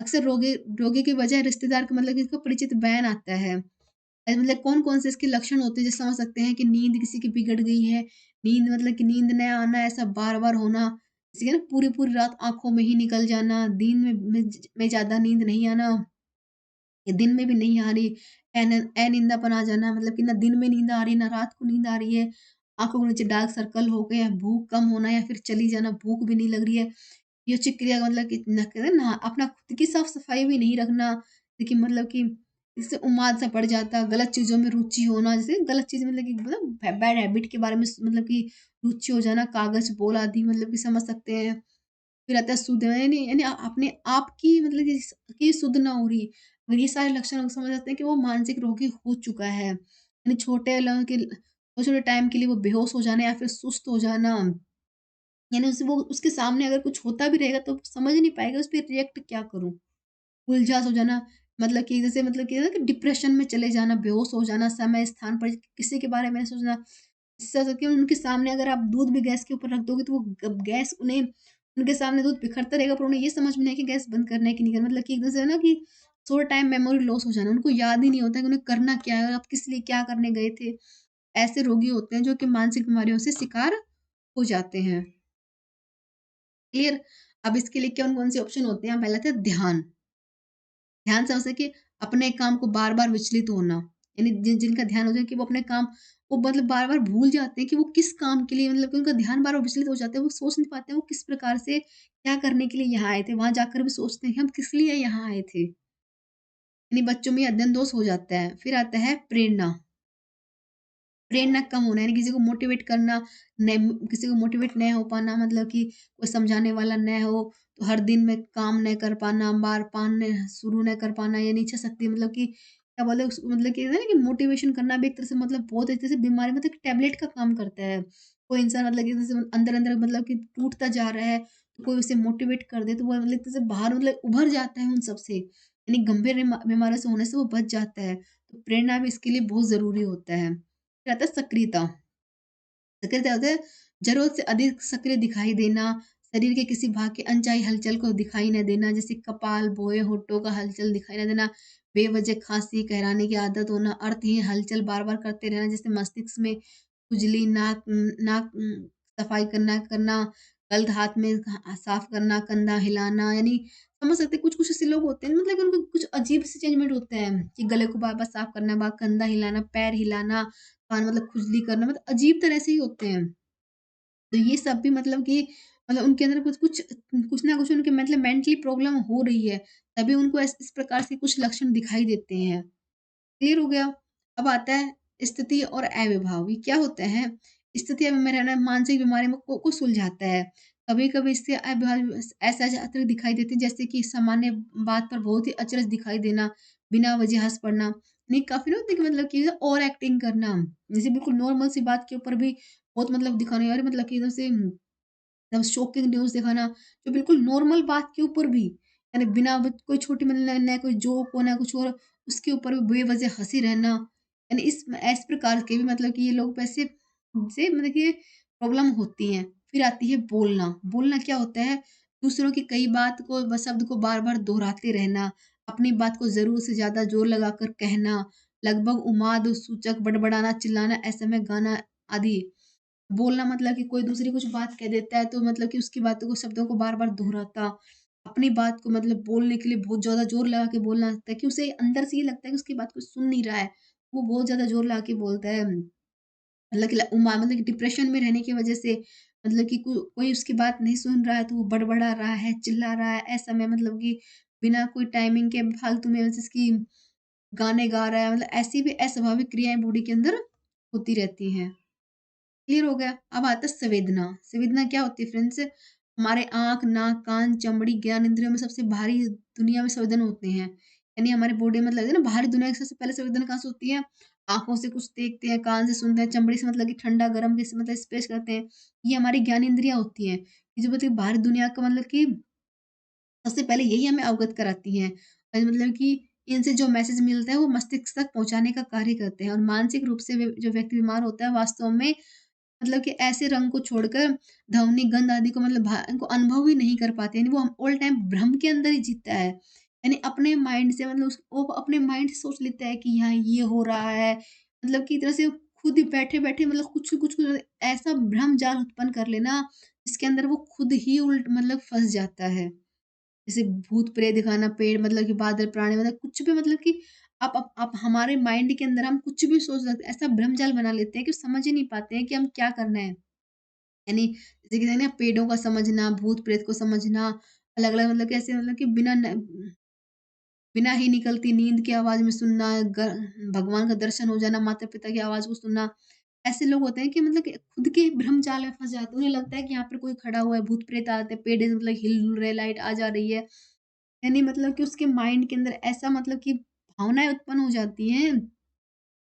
अक्सर रोगी रोगी की वजह रिश्तेदार का मतलब कि इसका परिचित बयान आता है। मतलब कौन-कौन से इसके लक्षण होते हैं जो समझ सकते हैं कि नींद किसी की बिगड़ गई है, नींद मतलब कि नींद न आना, ऐसा बार-बार होना, किसी का ना पूरी-पूरी रात आँखों में ही निकल जाना, दिन में ज़्यादा नींद नहीं आना, ये दिन में भी नहीं आ रही, अनिंदापन आ जाना मतलब कि ना दिन में नींद आ रही है, ना रात को नींद आ रही है, आँखों के नीचे डार्क सर्कल हो गए हैं, भूख कम होना या फिर चली जाना, भूख भी नहीं लग रही है। ये चिक्रिया मतलब कि न कहते हैं ना अपना खुद की साफ-सफाई भी नहीं रखना, देखिए मतलब कि इससे उन्माद सा बढ़ जाता, गलत चीज़ों में रुचि होना, जैसे गलत चीज़ मतलब कि मतलब बैड हैबिट के बारे में मतलब कि रुचि हो जाना, कागज़ बोल आदि मतलब कि समझ सकते हैं। फिर आता है शुद्ध यानी अपने आप की मतलब कि शुद्ध ना हो रही। अगर ये सारे लक्षण हम समझ जाते हैं कि वो मानसिक रोगी हो चुका है। यानी छोटे टाइम के लिए वो बेहोश हो जाना या फिर सुस्त हो जाना। यानी उसे वो उसके सामने अगर कुछ होता भी रहेगा तो समझ नहीं पाएगा उस पे रिएक्ट क्या करूँ? उलझा सा हो जाना मतलब कि जैसे मतलब कि ना कि डिप्रेशन में चले जाना, बेहोश हो जाना, समय स्थान पर किसी के बारे में सोचना। इससे होता है कि उनके सामने अगर आप दूध भी गैस के ऊपर रख दोगे तो वो गैस उन्हें उनके सामने दूध बिखरता रहेगा पर उन्हें ये समझ में नहीं है कि गैस बंद करना है कि नहीं करना। मतलब कि एकदम से है ना कि थोड़ा टाइम मेमोरी लॉस हो जाना, उनको याद ही नहीं होता कि उन्हें करना क्या है, आप किस लिए क्या करने गए थे। ऐसे रोगी होते हैं जो कि मानसिक बीमारियों से शिकार हो जाते हैं। क्लियर? अब इसके लिए कौन-कौन से ऑप्शन होते हैं? पहला था ध्यान। ध्यान से हो सके अपने काम को बार-बार विचलित होना, यानी जिनका ध्यान हो जाए कि वो अपने काम वो मतलब बार-बार भूल जाते हैं कि वो किस काम के लिए मतलब कि उनका ध्यान बार-बार विचलित हो जाता है, वो सोच नहीं पाते हैं वो किस प्रकार से क्या करने के लिए यहाँ आए थे। वहाँ जाकर भी सोचते हैं कि हम किस लिए यहाँ आए थे। यानी बच्चों में अध्ययन दोष हो जाता है। फिर आता है प्रेरणा। प्रेरणा कम होना यानी किसी को मोटिवेट करना, किसी को मोटिवेट नहीं हो पाना मतलब कि कोई समझाने वाला न हो, तो हर दिन में काम नहीं कर पाना, बार पाने शुरू नहीं कर पाना, यानी इच्छा शक्ति मतलब कि क्या बोले उस मतलब कि ना कि मोटिवेशन करना भी एक तरह से मतलब बहुत एक तरह से बीमारी मतलब कि टैबलेट का काम करता है। कोई इंसान मतलब कि जैसे अंदर-अंदर मतलब कि टूटता जा रहा है, तो कोई उसे मोटिवेट कर दे, तो वो मतलब एक तरह से बाहर मतलब उभर जाता है उन सब से, यानी गंभीर बीमारियों से होने से वो बच जाता है। तो प्रेरणा भी इसके लिए बहुत ज़रूरी होता है। फिर आता है सक्रियता। सक्रियता होता है ज़रूरत से अधिक सक्रिय दिखाई देना, शरीर के किसी भाग की अनचाही हलचल को दिखाई न देना, जैसे कपाल, भौहें, होठों का हलचल दिखाई न देना, बेवजह खाँसी, कहराने की आदत होना, अर्थहीन हलचल बार-बार करते रहना, जैसे मस्तिष्क में खुजली, नाक सफाई करना, गलत हाथ में साफ करना, कंधा हिलाना, यानी समझ सकते हैं कुछ-कुछ ऐसे लोग होते हैं मतलब कि उनको कुछ अजीब से चेंजमेंट होते हैं कि गले को बार-बार साफ करना, कंधा हिलाना, पैर हिलाना, कान मतलब खुजली करना मतलब अजीब तरह से ही होते हैं। तो ये सब भी मतलब कि मतलब उनके अंदर कुछ-कुछ कुछ ना कुछ उनके मतलब मेंटली प्रॉब्लम हो रही है, तभी उनको इस प्रकार से कुछ लक्षण दिखाई देते हैं। क्लियर हो गया? अब आता है स्थिति और अविभाव, ये क्या होता है? स्थिति में रहना मानसिक बीमारी में को सुलझाता है। कभी-कभी इससे अविभाव ऐसा अचानक दिखाई देते हैं जैसे कि सामान्य बात पर बहुत ही अचरज दिखाई देना, बिना वजह हँस पड़ना। नहीं काफ़ी ना होता है कि मतलब कि ओवर एक्टिंग करना, जैसे बिल्कुल नॉर्मल सी बात के ऊपर भी बहुत मतलब दिखाना यार मतलब कि एकदम से एकदम शॉकिंग न्यूज़ दिखाना, जो बिल्कुल नॉर्मल बात के ऊपर भी, यानी बिना कोई छोटी मतलब ना कोई जोक हो ना कुछ और, उसके ऊपर भी बेवजह हँसी रहना, यानी इस प्रकार के भी मतलब कि ये लोग वैसे से मतलब कि प्रॉब्लम होती हैं। फिर आती है बोलना, बोलना क्या होता है? दूसरों की कई बात को शब्द को बार-बार दोहराते रहना, अपनी बात को ज़रूरत से ज़्यादा ज़ोर लगाकर कहना, लगभग उन्माद सूचक बड़बड़ाना, चिल्लाना, असमय गाना आदि। बोलना मतलब कि कोई दूसरी कुछ बात कह देता है तो मतलब कि उसकी बातों को शब्दों को बार-बार दोहराता। अपनी बात को मतलब बोलने के लिए बहुत ज़्यादा ज़ोर लगा के बोलना लगता है कि उसे अंदर से ये लगता है कि उसकी बात कोई सुन नहीं रहा है। वो बहुत ज़्यादा ज़ोर लगा के बोलता है। मतलब कि मतलब कि डिप्रेशन में रहने की वज़ह से मतलब कि कोई उसकी बात नहीं सुन रहा है तो वो बड़बड़ा रहा है, चिल्ला रहा है। ऐसा में मतलब कि बिना कोई टाइमिंग के फालतू में जिसकी गाने गा रहा है, मतलब ऐसी भी अस्वाभाविक क्रियाएँ बॉडी के अंदर होती रहती हैं। क्लियर हो गया? अब आता है संवेदना। संवेदना क्या होती है फ्रेंड्स? हमारे आँख, नाक, कान, चमड़ी, ज्ञान इंद्रियों में सबसे भारी दुनिया में संवेदन होते हैं। यानी हमारे बॉडी में मतलब है ना बाहरी दुनिया की सबसे पहले संवेदन कहाँ से होती है? आँखों से कुछ देखते हैं, कान से सुनते हैं, चमड़ी से मतलब कि ठंडा, गरम कैसे मतलब स्पर्श करते हैं। ये हमारी ज्ञान इंद्रियाँ होती हैं। ये जो मतलब बाहरी दुनिया का मतलब कि सबसे पहले यही हमें अवगत कराती हैं। मतलब कि इनसे जो मैसेज मिलता है वो मस्तिष्क तक पहुँचाने का कार्य करते हैं और मानसिक रूप से जो व्यक्ति बीमार होता है वास्तव में मतलब कि ऐसे रंग को छोड़कर ध्वनि, गंध आदि को मतलब इनको अनुभव ही नहीं कर पाते। यानी वो ऑल टाइम भ्रम के अंदर ही जीता है। यानी अपने माइंड से मतलब वो अपने माइंड से सोच लेता है कि यहाँ ये हो रहा है। मतलब कि एक तरह से खुद ही बैठे-बैठे मतलब कुछ ऐसा भ्रम जाल उत्पन्न कर लेना, जिसके अंदर वो खुद ही उल्ट मतलब फँस जाता है। जैसे भूत-प्रेत दिखाना, पेड़ मतलब कि बादल, प्राणी मतलब कुछ भी मतलब कि आप हमारे माइंड के अंदर हम कुछ भी सोच सकते हैं। ऐसा भ्रमजाल बना लेते हैं कि समझ ही नहीं पाते हैं कि हम क्या करना है। यानी जैसे कहते हैं ना पेड़ों का समझना, भूत-प्रेत को समझना, अलग-अलग मतलब कैसे मतलब कि बिना ही निकलती नींद की आवाज़ में सुनना, भगवान का दर्शन हो जाना, माता-पिता की आवाज़ को सुनना। ऐसे लोग होते हैं कि मतलब कि खुद के भ्रम जाल में फँस जाते हैं। उन्हें लगता है कि यहाँ पर कोई खड़ा हुआ है, भूत-प्रेत आते हैं, पेड़ मतलब हिल-डुल रहे, लाइट आ जा रही है। यानी मतलब कि उसके माइंड के अंदर ऐसा मतलब कि भावनाएँ उत्पन्न हो जाती हैं,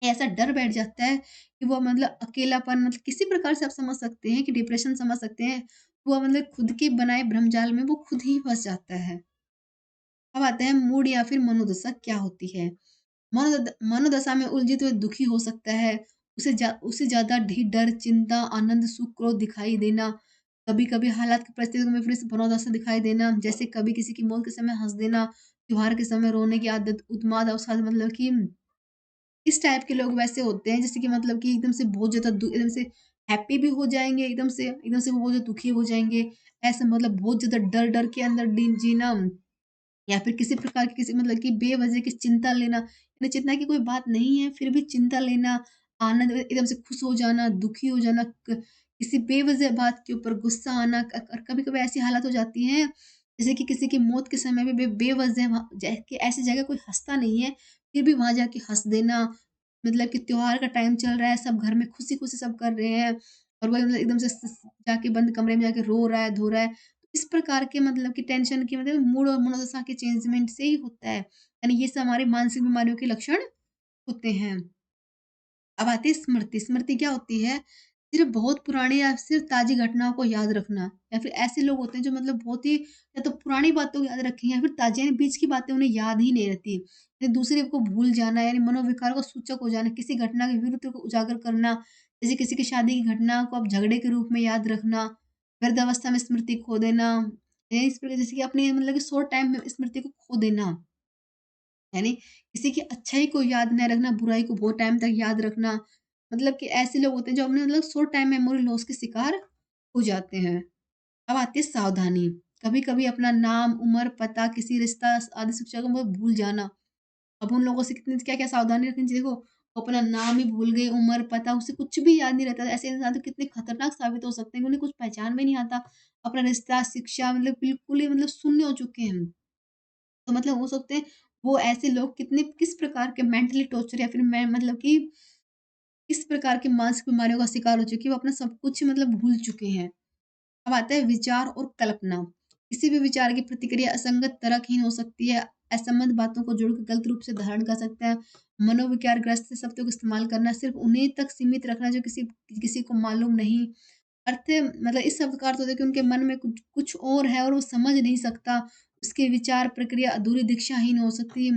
ऐसा डर बैठ जाता है कि वो मतलब अकेलापन मतलब किसी प्रकार से आप समझ सकते हैं कि डिप्रेशन समझ सकते हैं। वो मतलब खुद के बनाए भ्रमजाल में वो खुद ही फँस जाता है। अब आते हैं मूड या फिर मनोदशा क्या होती है? मनोदशा में उलझित हुए दुखी हो सकता है। उसे ज़्यादा डर, चिंता, आनंद, सुख, क्रोध दिखाई देना। कभी-कभी हालात की परिस्थितियों में फिर से मनोदशा दिखाई देना। जैसे कभी किसी की मौत के समय हँस देना, त्योहार के समय रोने की आदत, उन्माद अवसाद मतलब कि इस टाइप के लोग वैसे होते हैं जैसे कि मतलब कि एकदम से बहुत ज़्यादा एकदम से हैप्पी भी हो जाएँगे, एकदम से वो बहुत ज़्यादा दुखी हो जाएँगे। ऐसा मतलब बहुत ज़्यादा डर-डर के अंदर जीना या फिर किसी प्रकार की किसी मतलब कि बेवजह की चिंता लेना, यानी चिंता की कोई बात नहीं है, फिर भी चिंता लेना, आनंद एकदम से खुश हो जाना, दुखी हो जाना, किसी बेवजह बात के ऊपर गुस्सा आना, कभी-कभी ऐसी हालत हो जाती है, जैसे कि किसी की मौत के समय में बेवजह वहाँ कि ऐसी जगह कोई हँसता नहीं है, फिर भी वहाँ जाके हँस देना, मतलब कि त्योहार का टाइम चल रहा है, सब घर में खुशी-खुशी सब कर रहे हैं और वही मतलब एकदम से जाके बंद कमरे में जाके रो रहा है, धो रहा है। इस प्रकार के मतलब कि टेंशन की मतलब मूड और मनोदशा के चेंजमेंट से ही होता है। यानी ये सब हमारी मानसिक बीमारियों के लक्षण होते हैं। अब आती है स्मृति। स्मृति क्या होती है? सिर्फ़ बहुत पुरानी या सिर्फ़ ताज़ी घटनाओं को याद रखना या फिर ऐसे लोग होते हैं जो मतलब बहुत ही या तो पुरानी बातों को याद रखेंगे या फिर ताज़ा यानी बीच की बातें उन्हें याद ही नहीं रहती। फिर दूसरे को भूल जाना यानी मनोविकार का सूचक हो जाना, किसी घटना के विरुद्ध को उजागर करना, जैसे किसी की शादी की घटना को आप झगड़े के रूप में याद रखना, वृद्धावस्था में स्मृति खो देना, इस प्रकार जैसे कि अपनी मतलब कि शॉर्ट टाइम में स्मृति को खो देना। यानी किसी की अच्छाई को याद न रखना, बुराई को बहुत टाइम तक याद रखना। मतलब कि ऐसे लोग होते हैं जो अपने मतलब शॉर्ट टाइम मेमोरी लॉस के शिकार हो जाते हैं। अब आती है सावधानी। कभी-कभी अपना नाम, उम्र, पता, किसी रिश्ता आदि शिक्षा को मतलब भूल जाना। अब उन लोगों से कितनी क्या-क्या सावधानी रखनी चाहिए देखो, वो अपना नाम ही भूल गए, उम्र, पता, उसे कुछ भी याद नहीं रहता। ऐसे इंसान तो कितने खतरनाक साबित हो सकते हैं कि उन्हें कुछ पहचान में नहीं आता। अपना रिश्ता, शिक्षा मतलब बिल्कुल ही मतलब शून्य हो चुके हैं। तो मतलब हो सकते हैं वो ऐसे लोग किस प्रकार के मेंटली टॉर्चर या फिर मैं मतलब कि किस प्रकार की मानसिक बीमारियों का शिकार हो चुके हैं, वो अपना सब कुछ मतलब भूल चुके हैं। अब आता है विचार और कल्पना। किसी भी विचार की प्रतिक्रिया असंगत, तर्कहीन हो सकती है, असंबद्ध बातों को जोड़कर गलत रूप से धारण कर सकता है। मनोविकारग्रस्त शब्दों का इस्तेमाल करना, सिर्फ़ उन्हीं तक सीमित रखना जो किसी किसी को मालूम नहीं। अर्थ मतलब इस शब्द का अर्थ होता है कि उनके मन में कुछ कुछ और है और वो समझ नहीं सकता। उसकी विचार प्रक्रिया अधूरी दिशाहीन हो सकती है।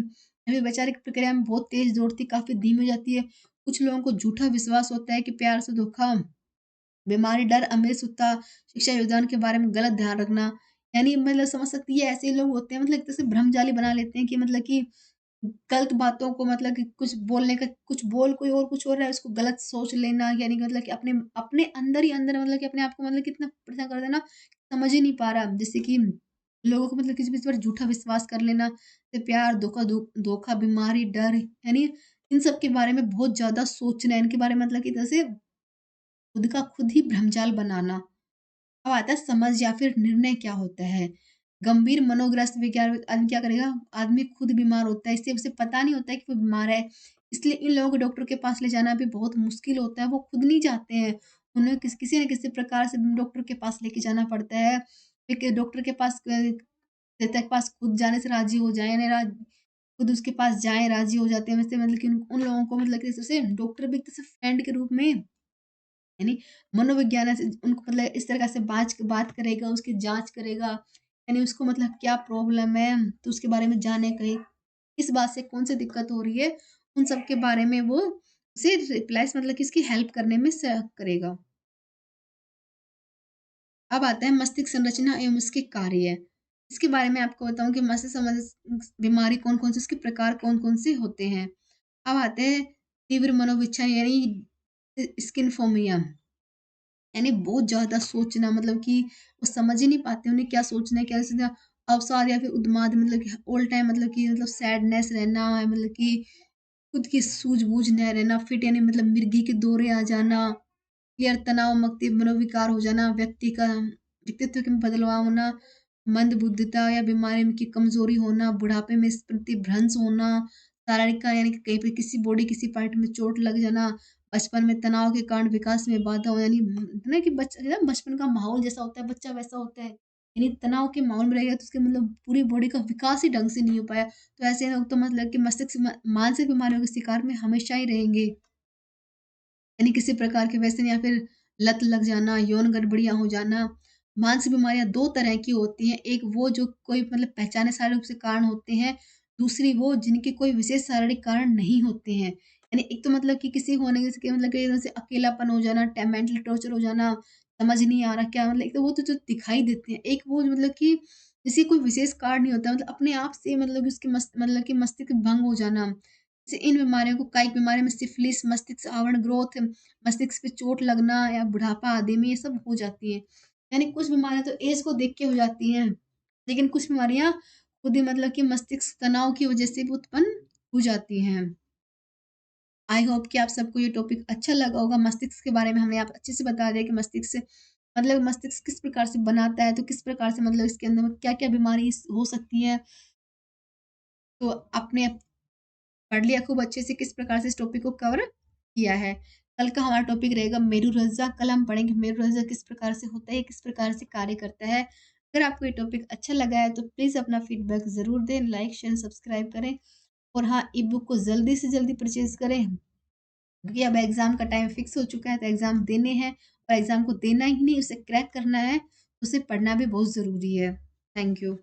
अभी वैचारिक प्रक्रिया में बहुत तेज़ दौड़ती, काफ़ी धीमी हो जाती है। कुछ लोगों को झूठा विश्वास होता है कि प्यार से धोखा, बीमारी, डर, अमृतसुत्ता, शिक्षा योगदान के बारे में गलत ध्यान रखना। यानी मतलब समझ सकती है ऐसे लोग होते हैं मतलब एक तरह से भ्रमजाली बना लेते हैं कि मतलब कि गलत बातों को मतलब कि कुछ बोलने का कुछ बोल कोई और कुछ और रहा है उसको गलत सोच लेना यानी कि मतलब कि अपने अपने अंदर ही अंदर मतलब कि अपने आप को मतलब कितना परेशान कर देना समझ ही नहीं पा रहा। जैसे कि लोगों को मतलब किसी पे इस बार झूठा विश्वास कर लेना, तो प्यार, धोखा, बीमारी, डर, यानी इन सब के बारे में बहुत ज़्यादा सोचना, इनके बारे में मतलब कि जैसे खुद का खुद ही भ्रमजाल बनाना। अब आता है समझ या फिर निर्णय क्या होता है? गंभीर मनोग्रस्त विकार आदमी क्या करेगा? आदमी खुद बीमार होता है, इससे उसे पता नहीं होता है कि वो बीमार है। इसलिए इन लोगों को डॉक्टर के पास ले जाना भी बहुत मुश्किल होता है, वो खुद नहीं जाते हैं। उन्हें किसी न किसी प्रकार से डॉक्टर के पास लेके जाना पड़ता है। एक डॉक्टर के पास देवता के पास खुद जाने से राज़ी हो जाएँ, यानी खुद उसके पास जाएँ, राज़ी हो जाते हैं। वैसे मतलब कि उन उन लोगों को मतलब कि जैसे डॉक्टर भी एक तरह से फ्रेंड के रूप में, यानी मनोविज्ञान से उनको मतलब इस तरह से बात करेगा, उसकी जाँच करेगा, यानी उसको मतलब क्या प्रॉब्लम है, तो उसके बारे में जाने कहीं किस बात से कौन-सी दिक्कत हो रही है, उन सब के बारे में वो उसे रिप्लाइज़ मतलब कि उसकी हेल्प करने में करेगा। अब आता है मस्तिष्क संरचना एवं उसके कार्य। इसके बारे में आपको बताऊँ कि मस्तिष्क बीमारी कौन-कौन से, उसके प्रकार कौन-कौन से होते हैं। अब आते हैं तीव्र मनोविच्छा यानी स्किज़ोफ्रेनिया, यानी बहुत ज़्यादा सोचना, मतलब कि वो समझ ही नहीं पाते उन्हें क्या सोचना है, क्या सोचना है। अवसाद या फिर उन्माद, मतलब कि ऑल टाइम मतलब कि मतलब सैडनेस रहना, मतलब कि खुद की सूझबूझ न रहना, फिट यानी मतलब मिर्गी के दौरे आ जाना, क्लियर तनाव मुक्ति मनोविकार हो जाना, व्यक्ति का व्यक्तित्व में बदलाव होना, मंदबुद्धिता या बीमारी में की कमजोरी होना, बुढ़ापे में स्मृति भ्रंश होना, शारीरिक का यानी कि कहीं पे किसी बॉडी किसी पार्ट में चोट लग जाना, बचपन में तनाव के कारण विकास में बाधा हो, यानी ना कि बच्चा ना बचपन का माहौल जैसा होता है, बच्चा वैसा होता है, यानी तनाव के माहौल में रहेगा तो उसके मतलब पूरी बॉडी का विकास ही ढंग से नहीं हो पाया। तो ऐसे लोग तो मतलब कि मस्तिष्क मानसिक बीमारियों के शिकार में हमेशा ही रहेंगे। यानी किसी प्रकार के व्यसन या फिर लत लग जाना, यौन गड़बड़ियाँ हो जाना। मानसिक बीमारियाँ 2 तरह की होती हैं, एक वो जो कोई मतलब पहचाने शारीरिक रूप से कारण होते हैं, दूसरी वो जिनके कोई विशेष शारीरिक कारण नहीं होते हैं। यानी एक तो मतलब कि किसी होने के मतलब कि एकदम से अकेलापन हो जाना, मेंटल टॉर्चर हो जाना, समझ नहीं आ रहा क्या, मतलब एक तो वो तो जो दिखाई देते हैं, एक वो मतलब कि किसी कोई विशेष कारण नहीं होता, मतलब अपने आप से मतलब कि उसकी मतलब कि मस्तिष्क भंग हो जाना। जैसे इन बीमारियों को कायिक बीमारी में सिफिलिस, मस्तिष्क आवरण ग्रोथ, मस्तिष्क पे चोट लगना या बुढ़ापा आदि में ये सब हो जाती हैं। यानी कुछ बीमारियाँ तो ऐज को देख के हो जाती हैं, लेकिन कुछ बीमारियाँ खुद ही मतलब कि मस्तिष्क तनाव की वजह से भी उत्पन्न हो जाती हैं। आई होप कि आप सबको ये टॉपिक अच्छा लगा होगा। मस्तिष्क के बारे में हमने आप अच्छे से बता दिया कि मस्तिष्क से मतलब मस्तिष्क किस प्रकार से बनाता है, तो किस प्रकार से मतलब इसके अंदर में क्या-क्या बीमारी हो सकती है। तो आपने पढ़ लिया खूब अच्छे से किस प्रकार से इस टॉपिक को कवर किया है। कल का हमारा टॉपिक रहेगा मेरुरज्जा, कल हम पढ़ेंगे मेरुरज्जा किस प्रकार से होता है, किस प्रकार से कार्य करता है। अगर आपको ये टॉपिक अच्छा लगा है तो प्लीज़ अपना फीडबैक ज़रूर दें, लाइक, शेयर, सब्सक्राइब करें और हाँ, ई-बुक को जल्दी से जल्दी परचेज़ करें, क्योंकि अब एग्ज़ाम का टाइम फिक्स हो चुका है, तो एग्ज़ाम देने हैं और एग्ज़ाम को देना ही नहीं, उसे क्रैक करना है, उसे पढ़ना भी बहुत ज़रूरी है। Thank you.